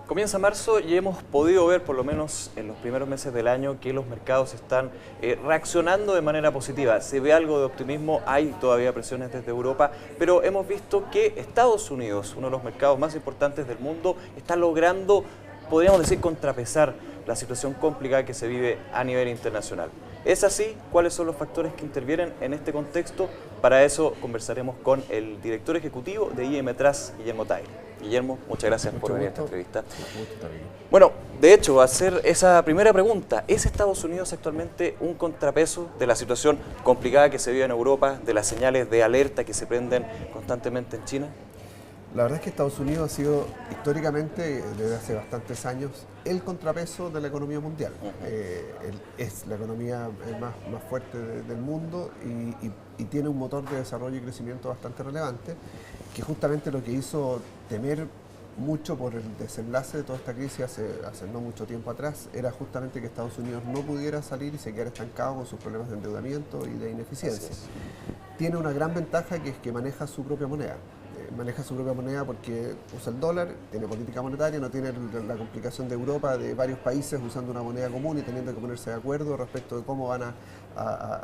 Comienza marzo y hemos podido ver, por lo menos en los primeros meses del año, que los mercados están reaccionando de manera positiva. Se ve algo de optimismo, hay todavía presiones desde Europa, pero hemos visto que Estados Unidos, uno de los mercados más importantes del mundo, está logrando, podríamos decir, contrapesar la situación complicada que se vive a nivel internacional. ¿Es así? ¿Cuáles son los factores que intervienen en este contexto? Para eso conversaremos con el director ejecutivo de IM Trust, Guillermo Tagle. Guillermo, muchas gracias por venir a esta entrevista. Bueno, de hecho, hacer esa primera pregunta, ¿es Estados Unidos actualmente un contrapeso de la situación complicada que se vive en Europa, de las señales de alerta que se prenden constantemente en China? La verdad es que Estados Unidos ha sido históricamente, desde hace bastantes años, el contrapeso de la economía mundial. Es la economía más fuerte del mundo y tiene un motor de desarrollo y crecimiento bastante relevante, que justamente lo que hizo temer mucho por el desenlace de toda esta crisis hace no mucho tiempo atrás era justamente que Estados Unidos no pudiera salir y se quedara estancado con sus problemas de endeudamiento y de ineficiencia. Tiene una gran ventaja, que es que maneja su propia moneda. Maneja su propia moneda porque usa el dólar, tiene política monetaria, no tiene la complicación de Europa, de varios países usando una moneda común y teniendo que ponerse de acuerdo respecto de cómo van a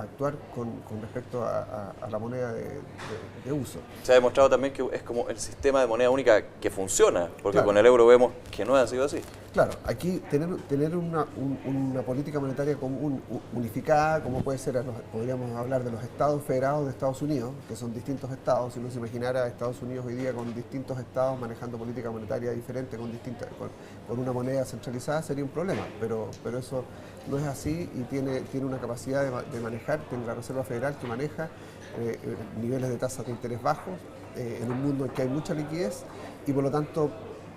actuar con respecto a la moneda de uso. Se ha demostrado también que es como el sistema de moneda única que funciona, porque claro, con el euro vemos que no ha sido así. Claro, aquí tener una política monetaria común, unificada, como puede ser, podríamos hablar de los estados federados de Estados Unidos, que son distintos estados. Si uno se imaginara a Estados Unidos hoy día con distintos estados manejando política monetaria diferente, con una moneda centralizada, sería un problema, pero eso no es así y tiene una capacidad de manejar. Tiene la Reserva Federal que maneja niveles de tasas de interés bajos en un mundo en que hay mucha liquidez y por lo tanto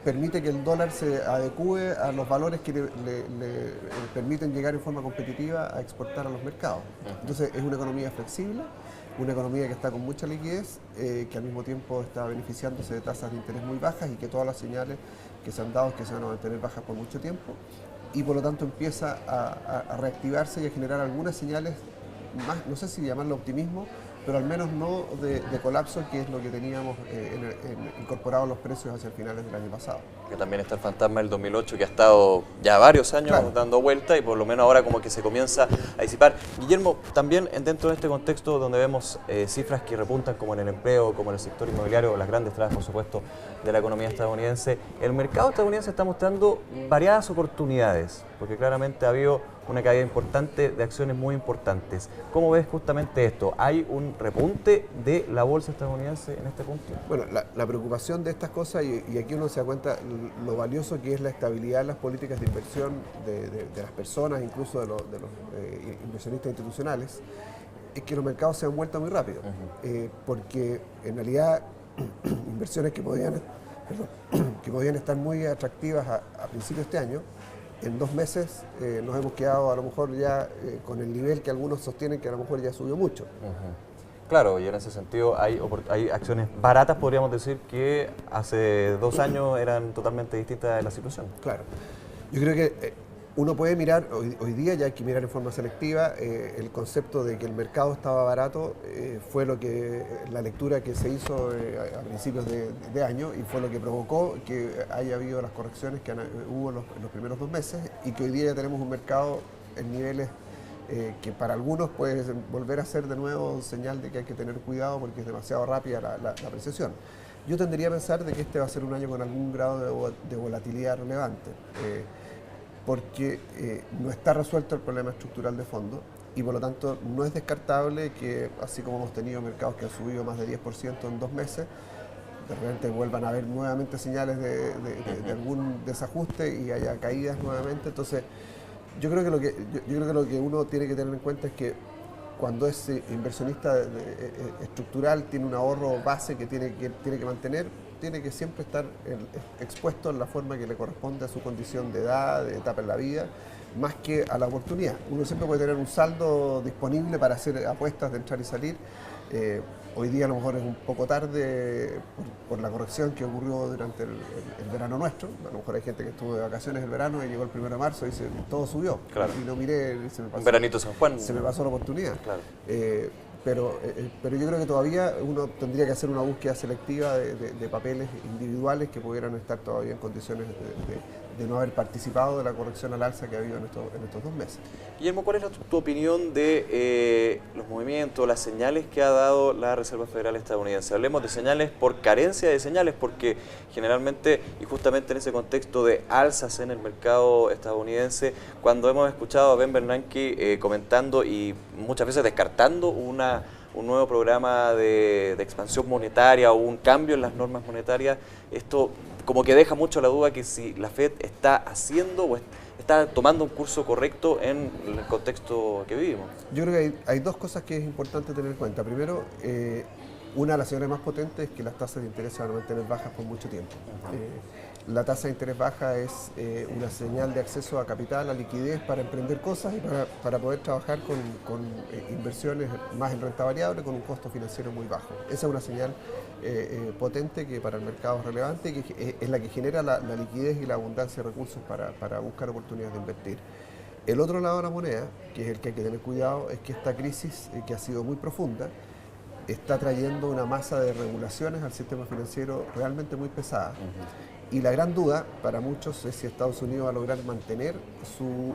permite que el dólar se adecue a los valores que le permiten llegar en forma competitiva a exportar a los mercados. Entonces es una economía flexible, una economía que está con mucha liquidez, que al mismo tiempo está beneficiándose de tasas de interés muy bajas y que todas las señales que se han dado es que se van a mantener bajas por mucho tiempo y por lo tanto empieza a reactivarse y a generar algunas señales más, no sé si llamarlo optimismo, pero al menos no de colapso, que es lo que teníamos incorporado los precios hacia finales del año pasado. Que también está el fantasma del 2008, que ha estado ya varios años claro, dando vuelta y por lo menos ahora como que se comienza a disipar. Guillermo, también dentro de este contexto donde vemos cifras que repuntan como en el empleo, como en el sector inmobiliario, las grandes trabas, por supuesto, de la economía estadounidense, el mercado estadounidense está mostrando variadas oportunidades, porque claramente ha habido una caída importante de acciones muy importantes. ¿Cómo ves justamente esto? ¿Hay un repunte de la bolsa estadounidense en este punto? Bueno, la preocupación de estas cosas, y aquí uno se da cuenta lo valioso que es la estabilidad en las políticas de inversión de las personas, incluso de los inversionistas institucionales, es que los mercados se han vuelto muy rápido, porque en realidad inversiones que podían estar muy atractivas a principios de este año, en 2 meses nos hemos quedado a lo mejor ya con el nivel que algunos sostienen que a lo mejor ya subió mucho. Claro, y en ese sentido hay acciones baratas, podríamos decir, que hace 2 años eran totalmente distintas de la situación. Claro, yo creo que uno puede mirar, hoy día ya hay que mirar en forma selectiva, el concepto de que el mercado estaba barato fue la lectura que se hizo a principios de año y fue lo que provocó que haya habido las correcciones que hubo en los primeros 2 meses y que hoy día ya tenemos un mercado en niveles que para algunos puede volver a ser de nuevo señal de que hay que tener cuidado porque es demasiado rápida la apreciación. Yo tendería a pensar de que este va a ser un año con algún grado de volatilidad relevante. Porque no está resuelto el problema estructural de fondo y por lo tanto no es descartable que, así como hemos tenido mercados que han subido más de 10% en 2 meses, de repente vuelvan a haber nuevamente señales de algún desajuste y haya caídas nuevamente. Entonces, yo creo que lo que uno tiene que tener en cuenta es que cuando es inversionista estructural tiene un ahorro base que tiene que mantener, tiene que siempre estar expuesto en la forma que le corresponde a su condición de edad, de etapa en la vida, más que a la oportunidad. Uno siempre puede tener un saldo disponible para hacer apuestas de entrar y salir, Hoy día a lo mejor es un poco tarde por la corrección que ocurrió durante el verano nuestro. A lo mejor hay gente que estuvo de vacaciones el verano y llegó el 1 de marzo y dice, todo subió. Claro. Y no miré, se me pasó, Un veranito San Juan. se me pasó la oportunidad. Claro. Pero yo creo que todavía uno tendría que hacer una búsqueda selectiva de papeles individuales que pudieran estar todavía en condiciones de no haber participado de la corrección al alza que ha habido en estos 2 meses. Guillermo, ¿cuál es tu opinión de los movimientos, las señales que ha dado la Reserva Federal estadounidense? Hablemos de señales por carencia de señales, porque generalmente, y justamente en ese contexto de alzas en el mercado estadounidense, cuando hemos escuchado a Ben Bernanke comentando y muchas veces descartando un nuevo programa de expansión monetaria o un cambio en las normas monetarias, esto como que deja mucho la duda que si la Fed está haciendo o está tomando un curso correcto en el contexto que vivimos. Yo creo que hay 2 cosas que es importante tener en cuenta. Primero, una de las señales más potentes es que las tasas de interés se van a mantener bajas por mucho tiempo. La tasa de interés baja es una señal de acceso a capital, a liquidez para emprender cosas y para poder trabajar con inversiones más en renta variable con un costo financiero muy bajo. Esa es una señal potente que para el mercado es relevante y que es la que genera la liquidez y la abundancia de recursos para buscar oportunidades de invertir. El otro lado de la moneda, que es el que hay que tener cuidado, es que esta crisis, que ha sido muy profunda, está trayendo una masa de regulaciones al sistema financiero realmente muy pesada. Y la gran duda para muchos es si Estados Unidos va a lograr mantener su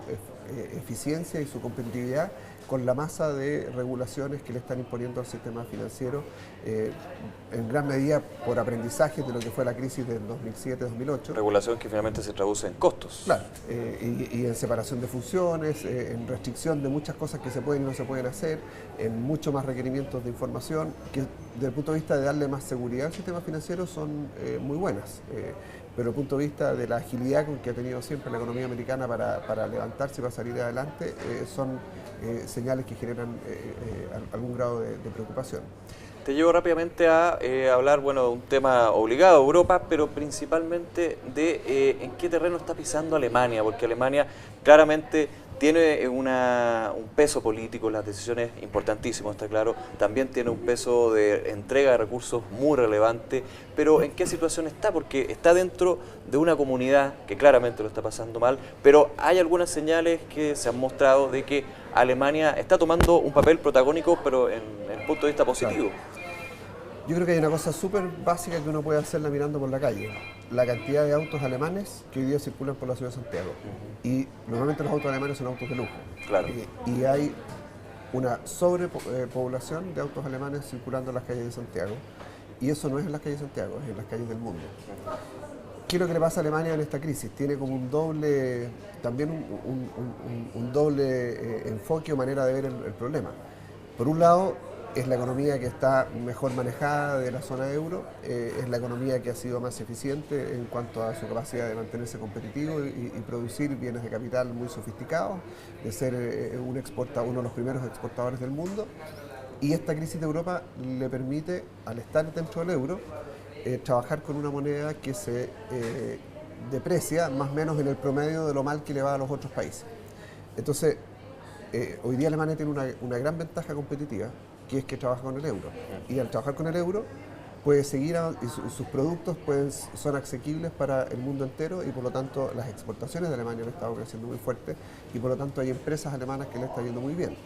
eficiencia y su competitividad con la masa de regulaciones que le están imponiendo al sistema financiero, en gran medida por aprendizaje de lo que fue la crisis del 2007-2008. Regulación que finalmente se traduce en costos. Claro, y en separación de funciones, en restricción de muchas cosas que se pueden y no se pueden hacer, en mucho más requerimientos de información, que desde el punto de vista de darle más seguridad al sistema financiero son muy buenas. Pero desde el punto de vista de la agilidad con que ha tenido siempre la economía americana para levantarse y para salir adelante, son señales que generan algún grado de preocupación. Te llevo rápidamente a hablar, bueno, de un tema obligado, Europa, pero principalmente de en qué terreno está pisando Alemania, porque Alemania claramente tiene un peso político, las decisiones importantísimas, está claro, también tiene un peso de entrega de recursos muy relevante, pero ¿en qué situación está? Porque está dentro de una comunidad que claramente lo está pasando mal, pero hay algunas señales que se han mostrado de que Alemania está tomando un papel protagónico, pero en el punto de vista positivo. Claro. Yo creo que hay una cosa súper básica que uno puede hacerla mirando por la calle. La cantidad de autos alemanes que hoy día circulan por la ciudad de Santiago. Y normalmente los autos alemanes son autos de lujo. Claro. Y hay una sobrepoblación de autos alemanes circulando en las calles de Santiago. Y eso no es en las calles de Santiago, es en las calles del mundo. ¿Qué es lo que le pasa a Alemania en esta crisis? Tiene como un doble enfoque o manera de ver el problema. Por un lado, es la economía que está mejor manejada de la zona euro, es la economía que ha sido más eficiente en cuanto a su capacidad de mantenerse competitivo y producir bienes de capital muy sofisticados, de ser uno de los primeros exportadores del mundo. Y esta crisis de Europa le permite, al estar dentro del euro, trabajar con una moneda que se deprecia más o menos en el promedio de lo mal que le va a los otros países. Entonces, hoy día Alemania tiene una gran ventaja competitiva, que es que trabaja con el euro. Y al trabajar con el euro, puede seguir y sus productos son asequibles para el mundo entero y por lo tanto las exportaciones de Alemania han estado creciendo muy fuerte y por lo tanto hay empresas alemanas que le están yendo muy bien.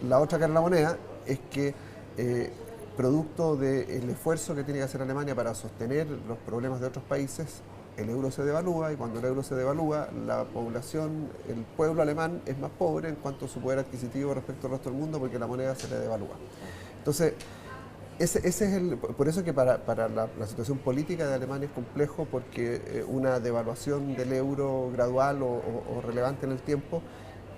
La otra cara de la moneda es que producto del esfuerzo que tiene que hacer Alemania para sostener los problemas de otros países, el euro se devalúa y cuando el euro se devalúa, la población, el pueblo alemán es más pobre en cuanto a su poder adquisitivo respecto al resto del mundo porque la moneda se le devalúa. Entonces, ese es por eso que para la situación política de Alemania es complejo porque una devaluación del euro gradual o relevante en el tiempo,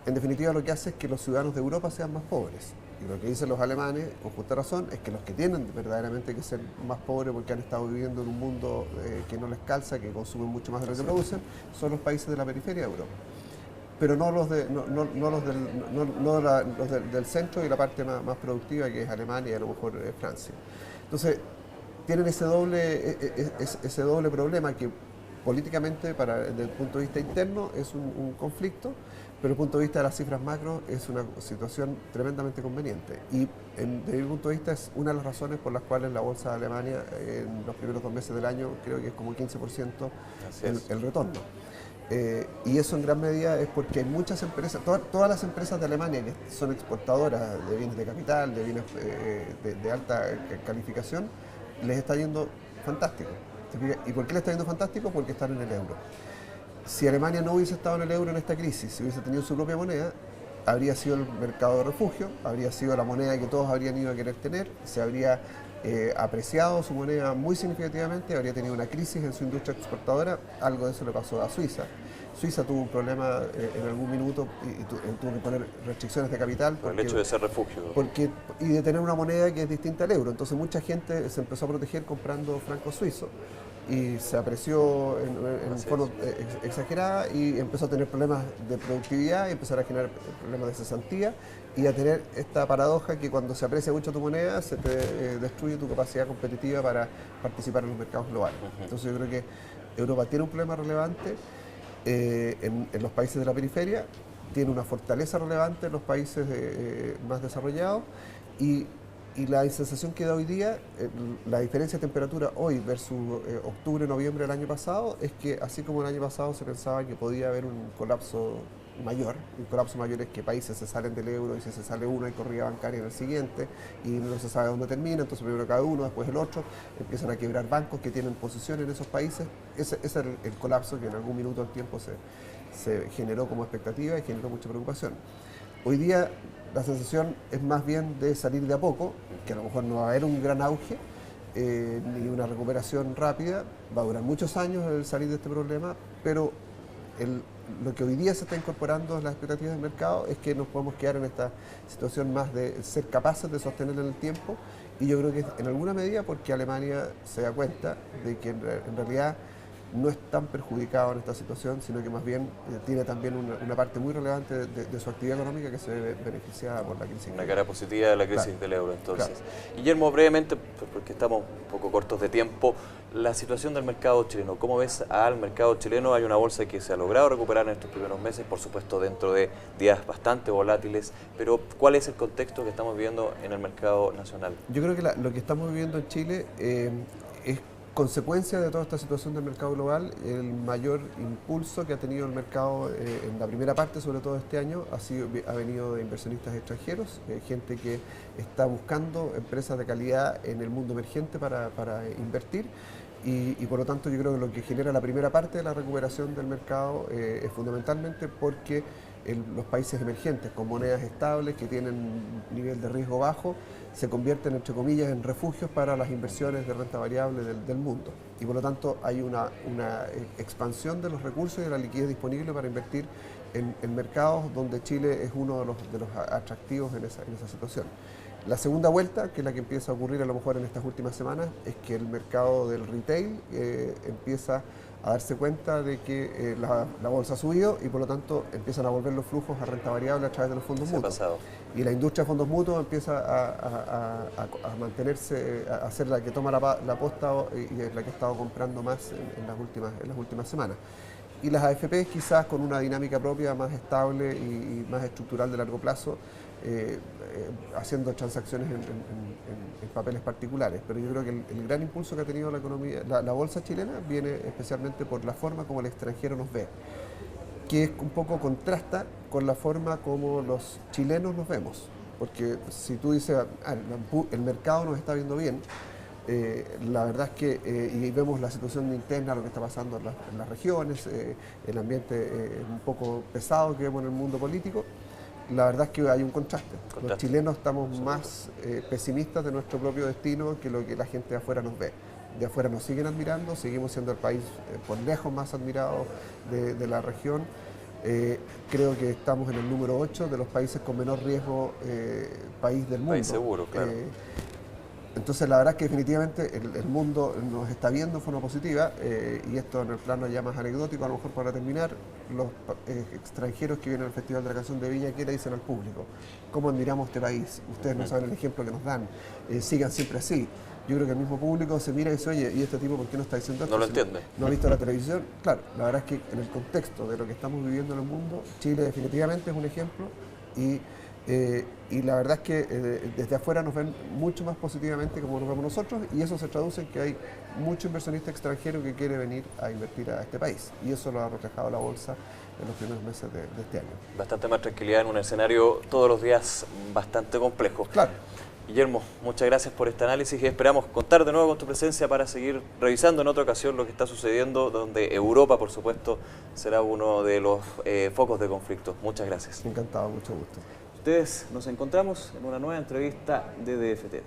en definitiva lo que hace es que los ciudadanos de Europa sean más pobres. Y lo que dicen los alemanes, con justa razón, es que los que tienen verdaderamente que ser más pobres porque han estado viviendo en un mundo que no les calza, que consumen mucho más de lo que producen, son los países de la periferia de Europa. Pero no los del centro y la parte más productiva, que es Alemania y a lo mejor Francia. Entonces, tienen ese doble problema que políticamente, desde el punto de vista interno, es un conflicto, pero desde el punto de vista de las cifras macro es una situación tremendamente conveniente. Y desde mi punto de vista es una de las razones por las cuales la bolsa de Alemania en los primeros 2 meses del año creo que es como 15% el retorno. Y eso en gran medida es porque hay muchas empresas, todas las empresas de Alemania que son exportadoras de bienes de capital, de bienes de alta calificación, les está yendo fantástico. ¿Y por qué les está yendo fantástico? Porque están en el euro. Si Alemania no hubiese estado en el euro en esta crisis, si hubiese tenido su propia moneda, habría sido el mercado de refugio, habría sido la moneda que todos habrían ido a querer tener, se habría apreciado su moneda muy significativamente, habría tenido una crisis en su industria exportadora, algo de eso le pasó a Suiza. Suiza tuvo un problema en algún minuto y tuvo que poner restricciones de capital. Por el hecho de ser refugio. Y de tener una moneda que es distinta al euro. Entonces mucha gente se empezó a proteger comprando francos suizos y se apreció en forma exagerada y empezó a tener problemas de productividad y empezar a generar problemas de cesantía y a tener esta paradoja que cuando se aprecia mucho tu moneda se te destruye tu capacidad competitiva para participar en los mercados globales. Entonces yo creo que Europa tiene un problema relevante en los países de la periferia, tiene una fortaleza relevante en los países más desarrollados y la sensación que da hoy día, la diferencia de temperatura hoy versus octubre, noviembre del año pasado, es que así como el año pasado se pensaba que podía haber un colapso mayor es que países se salen del euro y si se sale uno hay corrida bancaria en el siguiente y no se sabe dónde termina, entonces primero cae uno, después el otro, empiezan a quebrar bancos que tienen posiciones en esos países. Ese es el colapso que en algún minuto del tiempo se generó como expectativa y generó mucha preocupación. Hoy día la sensación es más bien de salir de a poco, que a lo mejor no va a haber un gran auge ni una recuperación rápida, va a durar muchos años el salir de este problema, pero lo que hoy día se está incorporando en las expectativas del mercado es que nos podemos quedar en esta situación más de ser capaces de sostenerla en el tiempo y yo creo que en alguna medida porque Alemania se da cuenta de que en realidad no es tan perjudicado en esta situación, sino que más bien tiene también una parte muy relevante de su actividad económica que se ve beneficiada por la crisis. Una cara positiva de la crisis del euro, entonces. Claro. Guillermo, brevemente, porque estamos un poco cortos de tiempo, la situación del mercado chileno. ¿Cómo ves al mercado chileno? Hay una bolsa que se ha logrado recuperar en estos primeros meses, por supuesto dentro de días bastante volátiles, pero ¿cuál es el contexto que estamos viviendo en el mercado nacional? Yo creo que lo que estamos viviendo en Chile es consecuencia de toda esta situación del mercado global. El mayor impulso que ha tenido el mercado en la primera parte, sobre todo este año, ha venido de inversionistas extranjeros, gente que está buscando empresas de calidad en el mundo emergente para invertir. Y por lo tanto yo creo que lo que genera la primera parte de la recuperación del mercado es fundamentalmente porque los países emergentes con monedas estables que tienen un nivel de riesgo bajo se convierten entre comillas en refugios para las inversiones de renta variable del mundo y por lo tanto hay una expansión de los recursos y de la liquidez disponible para invertir en mercados donde Chile es uno de los atractivos en esa situación. La segunda vuelta, que es la que empieza a ocurrir a lo mejor en estas últimas semanas, es que el mercado del retail empieza a darse cuenta de que la bolsa ha subido y por lo tanto empiezan a volver los flujos a renta variable a través de los fondos mutuos. Y la industria de fondos mutuos empieza a mantenerse, a ser la que toma la posta y es la que ha estado comprando más en las últimas semanas. Y las AFPs quizás con una dinámica propia más estable y más estructural de largo plazo, haciendo transacciones en papeles particulares. Pero yo creo que el gran impulso que ha tenido la economía, la bolsa chilena, viene especialmente por la forma como el extranjero nos ve, que es un poco contrasta con la forma como los chilenos nos vemos. Porque si tú dices, el mercado nos está viendo bien, la verdad es que, y vemos la situación interna, lo que está pasando en las regiones, el ambiente un poco pesado que vemos en el mundo político, la verdad es que hay un contraste. Los chilenos estamos más pesimistas de nuestro propio destino que lo que la gente de afuera nos ve. De afuera nos siguen admirando, seguimos siendo el país por lejos más admirado de la región. Creo que estamos en el número 8 de los países con menor riesgo país del mundo. País seguro, claro. Entonces la verdad es que definitivamente el mundo nos está viendo de forma positiva y esto en el plano ya más anecdótico, a lo mejor para terminar, los extranjeros que vienen al Festival de la Canción de Viña, ¿qué le dicen al público? ¿Cómo admiramos este país? Ustedes no saben el ejemplo que nos dan, sigan siempre así. yo creo que el mismo público se mira y dice, oye, ¿y este tipo por qué no está diciendo esto? No lo entiende. ¿No ha visto la televisión? Claro, la verdad es que en el contexto de lo que estamos viviendo en el mundo, Chile definitivamente es un ejemplo y la verdad es que desde afuera nos ven mucho más positivamente como nos vemos nosotros y eso se traduce en que hay mucho inversionista extranjero que quiere venir a invertir a este país y eso lo ha reflejado la bolsa en los primeros meses de este año. Bastante más tranquilidad en un escenario todos los días bastante complejo. Claro. Guillermo, muchas gracias por este análisis y esperamos contar de nuevo con tu presencia para seguir revisando en otra ocasión lo que está sucediendo, donde Europa, por supuesto, será uno de los focos de conflicto. Muchas gracias. Encantado, mucho gusto. Ustedes nos encontramos en una nueva entrevista de DFT.